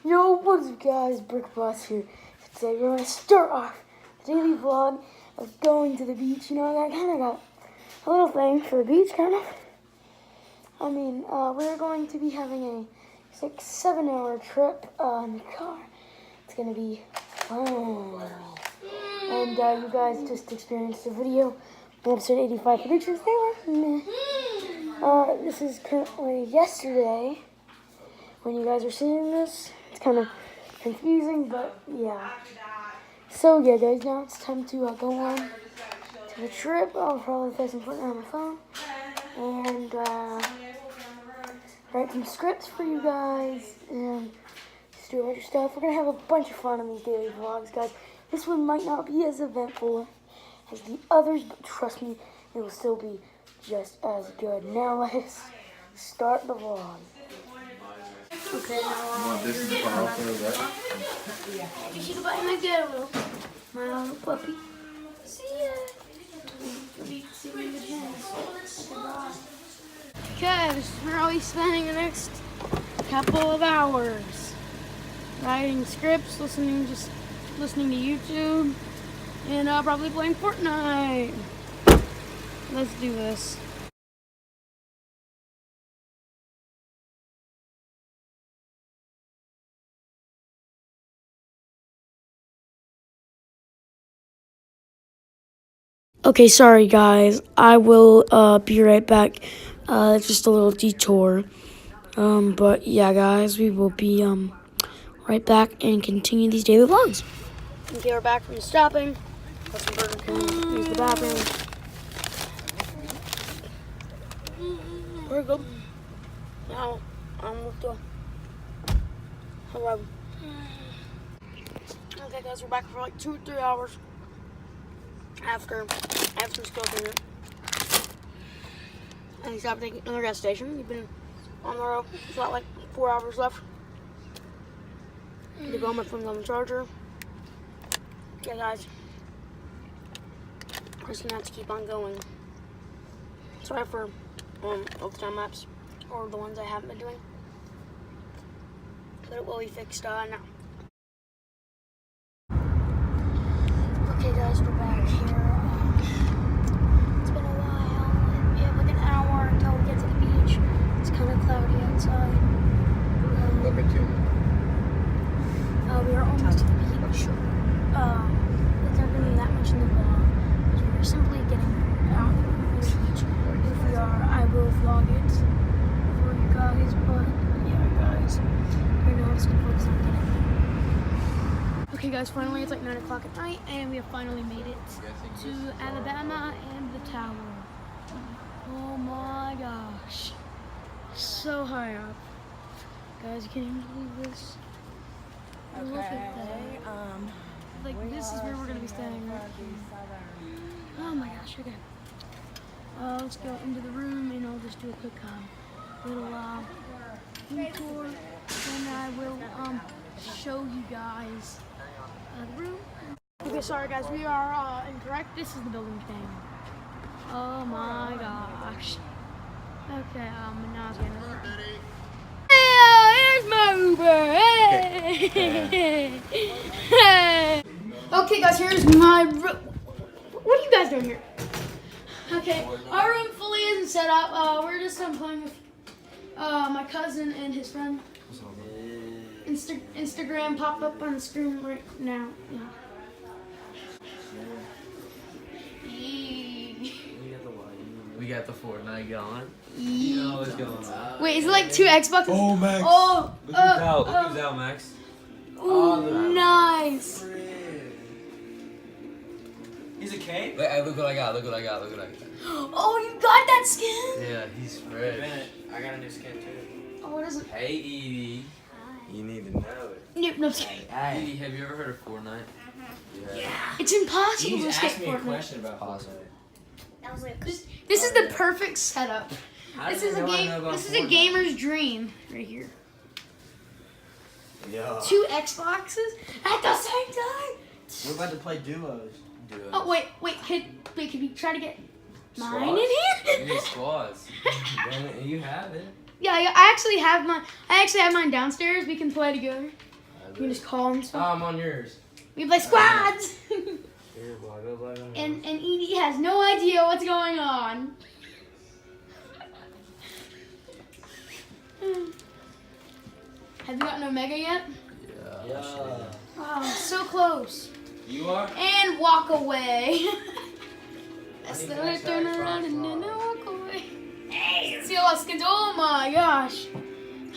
Yo, what's up guys, Brick Boss here. Today we're going to start off the daily vlog of going to the beach. You know, I kind of got a little thing for the beach, kind of. I mean, we're going to be having a 6-7 hour trip in the car. It's going to be fun. And you guys just experienced a video on episode 85 predictions. They were meh. This is currently yesterday when you guys are seeing this. It's kind of confusing, but yeah. So yeah, guys, now it's time to go on to the trip. I'll probably play some Fortnite on my phone and write some scripts for you guys and just do a bunch of stuff. We're gonna have a bunch of fun on these daily vlogs, guys. This one might not be as eventful as the others, but trust me, it will still be just as good. Now let's start the vlog. Okay, now this is the file for that. you should buy my girl, my little puppy. See ya. Okay, this is where I'll be spending the next couple of hours. Writing scripts, listening to YouTube, and probably playing Fortnite. Let's do this. Okay, sorry guys. I will be right back. Just a little detour. But yeah, guys, we will be right back and continue these daily vlogs. Okay, we're back from stopping. Got some Burger King. Use the bathroom. We're good. Now with the hello. Okay, guys, we're back for like 2 or 3 hours. After school dinner. And we stopped taking another gas station. We've been on the road. It's about like 4 hours left. To go on my phone on the charger. Yeah, guys. I'm just gonna have to keep on going. Sorry for all the time lapse or the ones I haven't been doing. But it will be fixed now. Okay, guys, we're back here. It's been a while. We have like an hour until we get to the beach. It's kind of cloudy outside. Look at you. We are almost to the beach. It's not going to be that much in the vlog because we are simply getting out on the beach. If we are, I will vlog it for you guys. But yeah, guys, right now I'm just going to focus on getting there. Okay guys, finally it's like 9 o'clock at night and we have finally made it to Alabama and the tower. Oh my gosh. So high up. Guys, you can't even believe this. Okay. Look at that. Like this is where we're gonna be standing right here. Oh my gosh, okay. Let's go into the room and I'll just do a quick little room tour and I will show you guys the room. Okay, sorry guys, we are incorrect. This is the building thing. Oh my gosh. Okay, now it's gonna. Hey, here's my Uber. Hey. Hey. Okay, guys, here's my room. What are you guys doing here? Okay, our room fully isn't set up. We're just playing with my cousin and his friend. Instagram pop up on the screen right now. Yeah. We got the Fortnite going. You know what's going on. Wait, is it like 2 Xboxes? Oh, Max. Oh, Look who's out. Look who's out, Max. Ooh, nice. He's a cave? Wait, look what I got. Look what I got. Look what I got. Oh, you got that skin? Yeah, he's fresh. I got a new skin too. Oh, what is it? Hey, Edie. You need to know it. Nope, no skin. Edie, have you ever heard of Fortnite? Yeah. It's impossible to skate asked me a Fortnite. question about Awesome. This is the perfect setup. This is a game. This is a gamer's dream right here. Yeah. 2 Xboxes at the same time. We're about to play duos. Oh wait, can we try to get mine in You here? need squads. You have it. Yeah, I actually have mine downstairs. We can play together. You can just call them Oh, stuff. I'm on yours. We play squads. Here, blah. And Edie has no idea what's going on. Have you gotten Omega yet? Yeah. Oh, so close. You are? And walk away. That's need the the way next turn Xbox around and then One. I walk away. Hey, see all skins. Oh my gosh.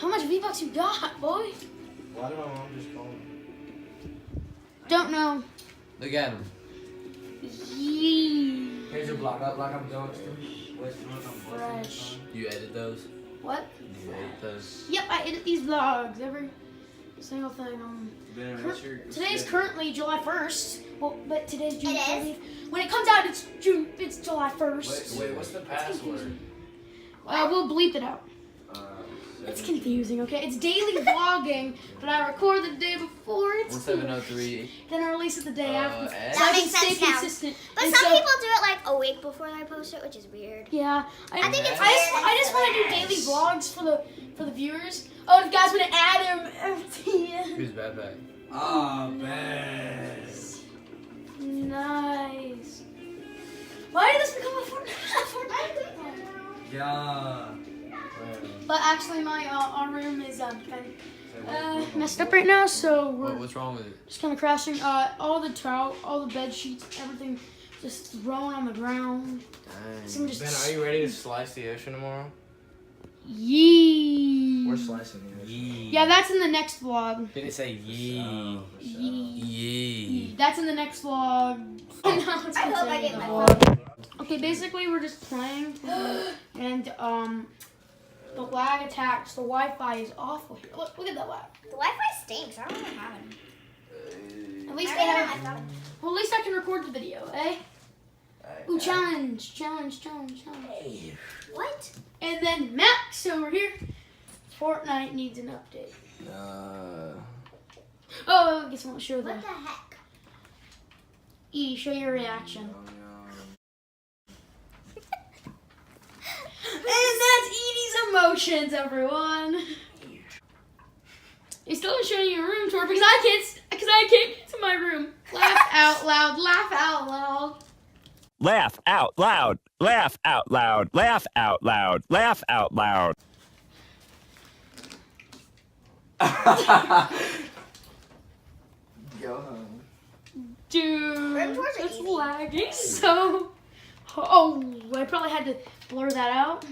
How much V-Bucks you got, boy? Why did my mom just call me? Don't know. Look at him. Yee. Here's your block up like I'm going to. West North, I'm Fresh. You edit those? What? You edit those? Yep, I edit these vlogs. Every single thing. Today's currently July 1st. Well, but today's June 30th. When it comes out, it's July 1st. Wait, what's the password? We'll bleep it out. It's confusing, okay? It's daily vlogging, but I record the day before it's 1703. then I release it the day after. Ed? So I That can makes stay sense now. consistent. But And some so- people do it like a week before they post it, which is weird. Yeah, I think it's I just want to do daily vlogs for the viewers. Oh, the guys want to add him. Who's backpack? Oh, man. Nice. Why did this become a Fortnite? Yeah. But actually, my our room is messed up right now, so we're What's wrong with it? just kind of crashing. All the bed sheets, everything, just thrown on the ground. Some just Ben, are you ready to slice the ocean tomorrow? Yee. We're slicing the ocean. Yee. Yeah, that's in the next vlog. Did it say yee? Yee. Yee. That's in the next vlog. No, it's I hope I considered get the my vlog. Okay, basically we're just playing, and the lag attacks. The Wi-Fi is awful. Look at that lag. The Wi-Fi stinks. I don't want to have it. At least I I don't have. have Well, at least I can record the video, eh? Ooh, challenge. What? And then Max over here. Fortnite needs an update. Oh, I guess I won't show them. What the heck? E, show your reaction. And that's Edie's emotions, everyone. You still haven't shown your room tour because I can't get to my room. Laugh out loud. Laugh out loud. Laugh out loud. Laugh out loud. Laugh out loud. Laugh out loud. Go home. Dude, Room tours are it's easy. lagging so. Oh, I probably had to blur that out.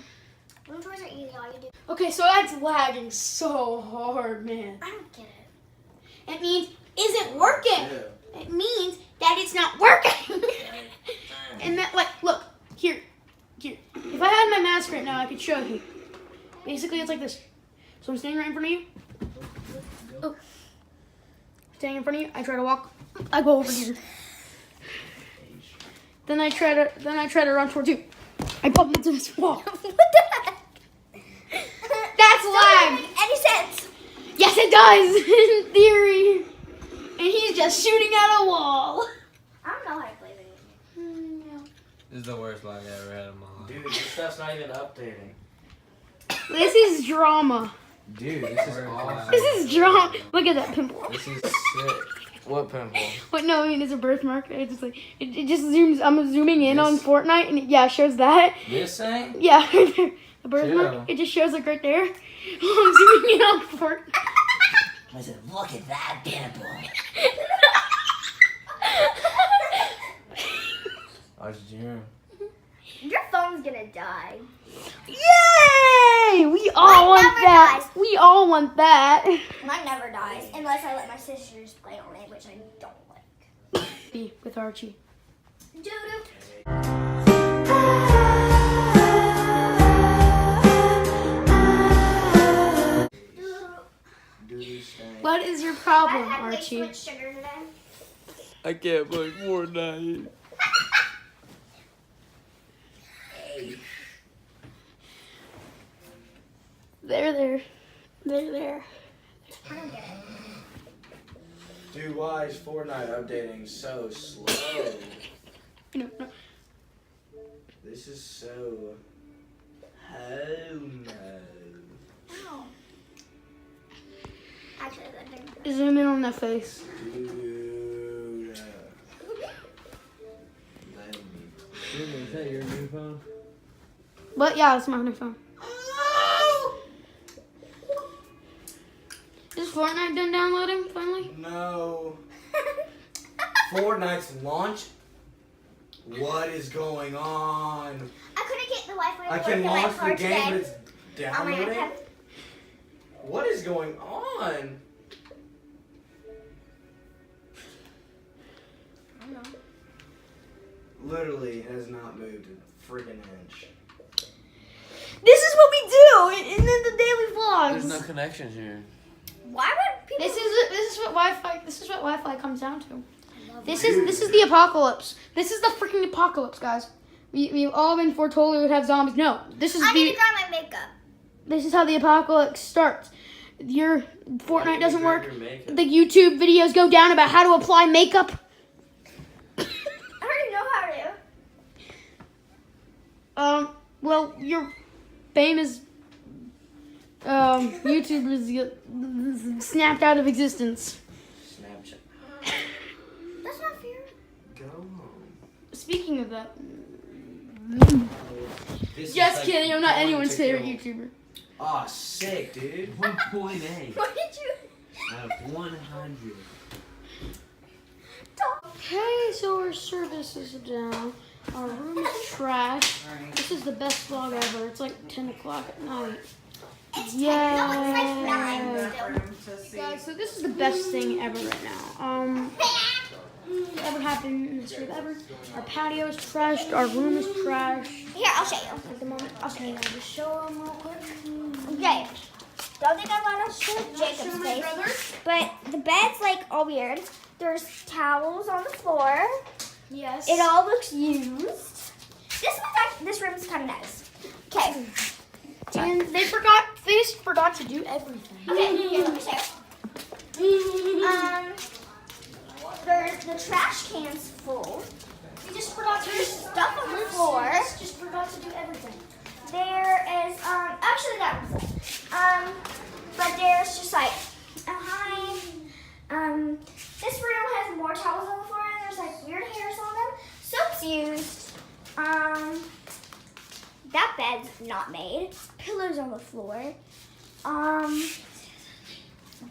Room tours are easy. All you do. Okay, so that's lagging so hard, man. I don't get it. It means isn't working. It means that it's not working. And that, like, look, here. If I had my mask right now, I could show you. Basically, it's like this. So I'm standing right in front of you. Oh. Standing in front of you, I try to walk. I go over here. Then I try to run towards you. I bump into this wall. What the heck? That's lag. Doesn't make any sense. Yes, it does, in theory. And he's just shooting at a wall. I don't know how to play video games. This is the worst lag I ever had in my life. Dude, this stuff's not even updating. This is drama. Dude, this is awesome. This is drama. Look at that pimple. This is sick. What pimple? What? No, I mean it's a birthmark. It's just like it just zooms. I'm zooming in on This? Fortnite, and it shows that. This thing? Yeah, the birthmark. Chill. It just shows like right there. I'm zooming in on Fortnite. I said, look at that pimple. Oh, did you hear him? Your phone's gonna die. Yay! We all want never that. dies. We all want that. Mine never dies unless I let my sisters play on it, which I don't like. Be with Archie. Doo-doo. Do this thing. What is your I've problem, had way too Archie? much sugar today. I can't play Fortnite. There. I don't get it. Dude, why is Fortnite updating so slow? No. This is so homo. Ow. I Actually, that didn't. Zoom in on that face. Dude. Is that your new phone? But yeah, it's my new phone. Is Fortnite done downloading finally? No. Fortnite's launch? What is going on? I couldn't get the Wi-Fi. I to can work in my launch the car game, but today. it's On my downloading? iPad. What is going on? I don't know. Literally has not moved a freaking inch. This is what we do in the daily vlogs. There's no connection here. Why would people? This is what Wi-Fi. This is what Wi-Fi comes down to. This is the apocalypse. This is the freaking apocalypse, guys. We've all been foretold we would have zombies. No, this is I need the. to grab my makeup. This is how the apocalypse starts. Your Fortnite doesn't Grab work. your makeup. The YouTube videos go down about how to apply makeup. I already know how to. Well, your famous YouTubers get snapped out of existence. Snapchat. That's not fair. Go home. Speaking of that, This is just like kidding. I'm not going anyone's to favorite kill- YouTuber. Aw, sick, dude. 1.8 What did you? out of 100. Okay, so our service is down. Our room is trash. This is the best vlog ever. It's like 10 o'clock at night. Yeah. Guys, so this is the best thing ever right now. Ever happened in the history of ever. Our patio is trashed. Our room is trashed. Here, I'll show you. At the moment, I'll show you. I'll just show them real quick. Okay. Don't think I want to show Jacob's face. But the bed's like all weird. There's towels on the floor. Yes. It all looks used. This room is kind of nice. Okay. And they forgot to do everything. Okay, here, let me show you. There's the trash can's full. We just forgot to do Stuff on the floor. Just forgot to do everything. There is, actually that one's full. But there's just like, this room has more towels on the floor and there's like weird hairs on them. Soap's used. That bed's not made. Pillows on the floor.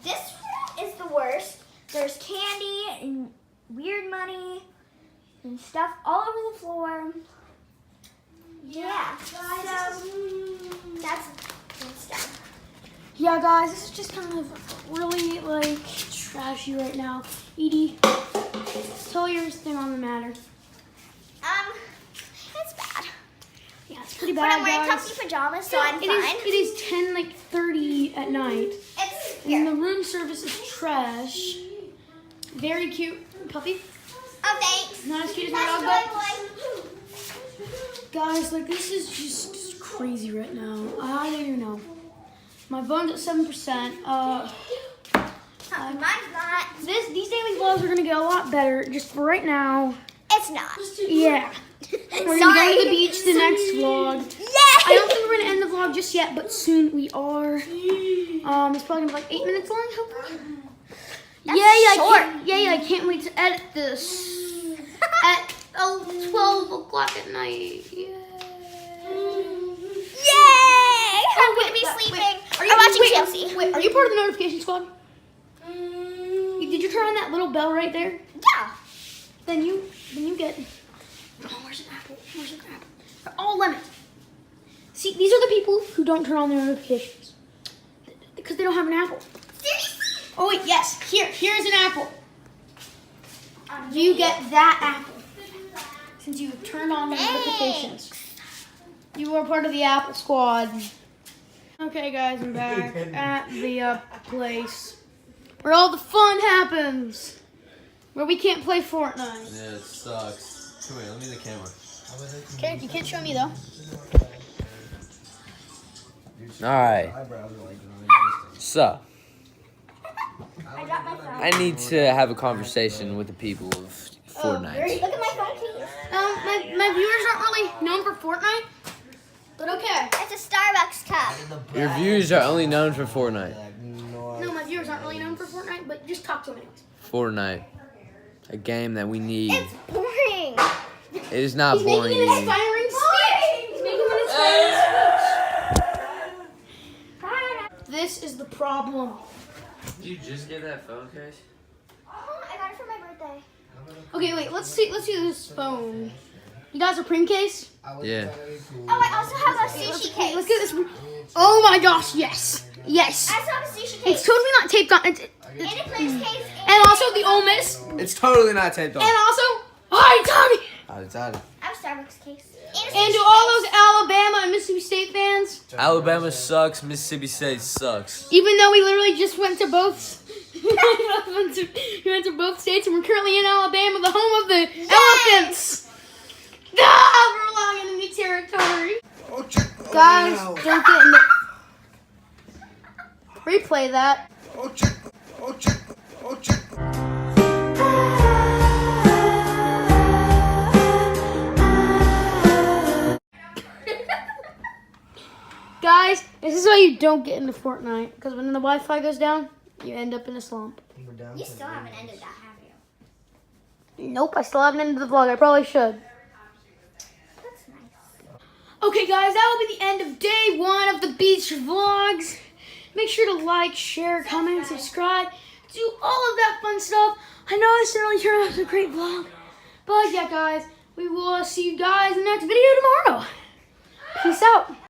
This room is the worst. There's candy and weird money and stuff all over the floor. Yeah. So that's good stuff. Yeah, guys, this is just kind of really like trashy right now. Edie, tell your thing on the matter. It's bad. Yeah, it's pretty But bad, I'm wearing guys. comfy pajamas, so I'm It fine. is 10:30 at night, It's and the here. room service is trash. Very cute puppy. Oh, thanks. Not as cute as my That's dog, my but guys, like this is just crazy right now. I don't even know. My phone's at 7%. Mine's not. These daily vlogs are gonna get a lot better. Just for right now. It's not. Yeah. We're gonna go to the beach the next vlog. I don't think we're gonna end the vlog just yet, but soon we are. It's probably gonna be like 8 minutes long, hopefully. I can't wait to edit this at 12 o'clock at night. Yay! I'm gonna be sleeping. I'm watching Chelsea. Wait, are you part of the notification squad? Did you turn on that little bell right there? Yeah. Then you get. Oh, where's an apple? Where's an apple? They're all lemons. See, these are the people who don't turn on their notifications because they don't have an apple. Seriously? Oh wait, yes. Here's an apple. You get that apple since you turned on the notifications. You are part of the Apple Squad. Okay, guys, I'm back at the place where all the fun happens. Where we can't play Fortnite. Yeah, it sucks. Come here, let me the camera. Okay, you can't show me though. Alright, so I got my phone. I need to have a conversation with the people of Fortnite. Look at my phone, please. My viewers aren't really known for Fortnite, but okay. It's a Starbucks cup. Your viewers are only known for Fortnite. No, my viewers YouTubers aren't really known for Fortnite, but just talk to them anyways. Fortnite, a game that we need. It's boring. It is not He's boring. making an inspiring speech. He's making an inspiring speech. This is the problem. Did you just get that phone case? I got it for my birthday. Okay, wait. Let's see this phone. You guys a Prim case? Yeah. Oh, I also have a sushi case. Let's get this. Oh my gosh! Yes. Yes. I also have a sushi It's case. totally not taped on. It's, And a Prince case. and also the Ole Miss. It's totally not taped on. And also, hi Tommy. It's out. I have a Starbucks case. And to all those Alabama and Mississippi State fans, Alabama sucks. Mississippi State sucks. even though we literally just went to both, we went to both states, and we're currently in Alabama, the home of the elephants. Ah, we're allowing enemy territory. Guys, don't get in the... Replay that. Guys, this is why you don't get into Fortnite, because when the Wi-Fi goes down, you end up in a slump. You still haven't ended that, have you? Nope, I still haven't ended the vlog. I probably should. That's nice. Okay, guys, that will be the end of day 1 of the beach vlogs. Make sure to like, share, comment, subscribe, do all of that fun stuff. I know this didn't really turn out as a great vlog, but yeah, guys, we will see you guys in the next video tomorrow. Peace out.